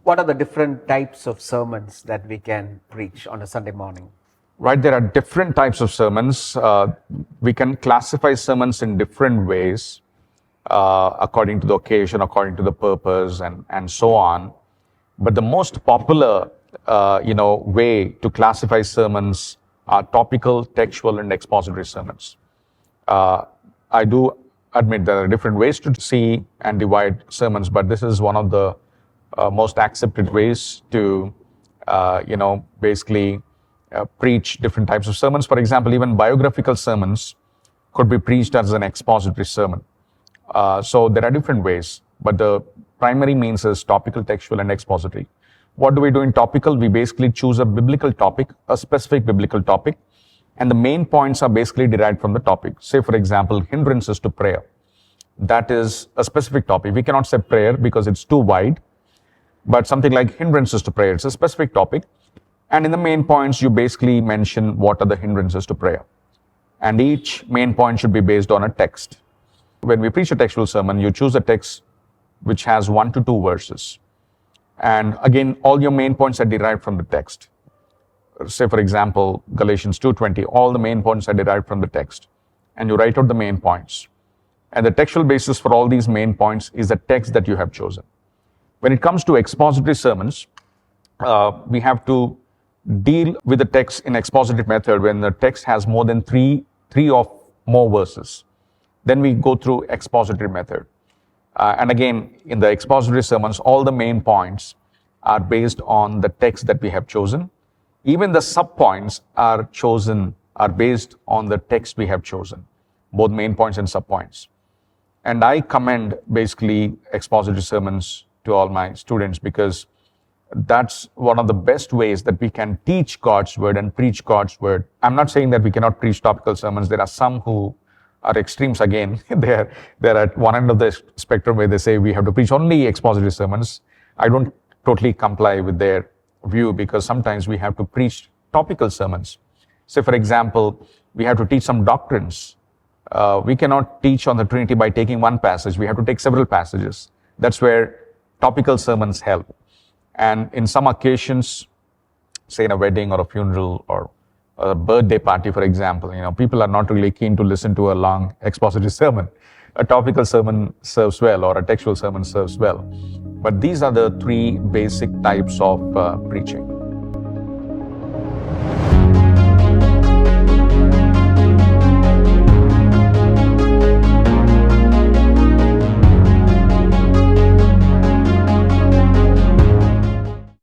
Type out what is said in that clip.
what are the different types of sermons that we can preach on a Sunday morning? Right, there are different types of sermons. We can classify sermons in different ways, according to the occasion, according to the purpose, and so on. But the most popular, way to classify sermons are topical, textual, and expository sermons. I do admit there are different ways to see and divide sermons, but this is one of the most accepted ways to, basically preach different types of sermons. For example, even biographical sermons could be preached as an expository sermon. So there are different ways, but the primary means is topical, textual, and expository. What do we do in topical? We basically choose a biblical topic, a specific biblical topic, and the main points are basically derived from the topic. Say, for example, hindrances to prayer. That is a specific topic. We cannot say prayer because it's too wide, but something like hindrances to prayer, it's a specific topic. And in the main points, you basically mention what are the hindrances to prayer. And each main point should be based on a text. When we preach a textual sermon, you choose a text which has 1 to 2 verses. And again, all your main points are derived from the text. Say, for example, Galatians 2:20, all the main points are derived from the text. And you write out the main points. And the textual basis for all these main points is the text that you have chosen. When it comes to expository sermons, we have to deal with the text in expository method when the text has more than three or more verses. Then we go through expository method. And again, in the expository sermons, all the main points are based on the text that we have chosen. Even the sub-points are based on the text we have chosen, both main points and sub-points. And I commend basically expository sermons to all my students because that's one of the best ways that we can teach God's word and preach God's word. I'm not saying that we cannot preach topical sermons. There are some who are extremes again. They're at one end of the spectrum where they say we have to preach only expository sermons. I don't totally comply with their view because sometimes we have to preach topical sermons. Say, for example, we have to teach some doctrines. We cannot teach on the Trinity by taking one passage. We have to take several passages. That's where topical sermons help. And in some occasions, say in a wedding or a funeral or a birthday party, for example, people are not really keen to listen to a long expository sermon. A topical sermon serves well, or a textual sermon serves well. But these are the 3 basic types of preaching.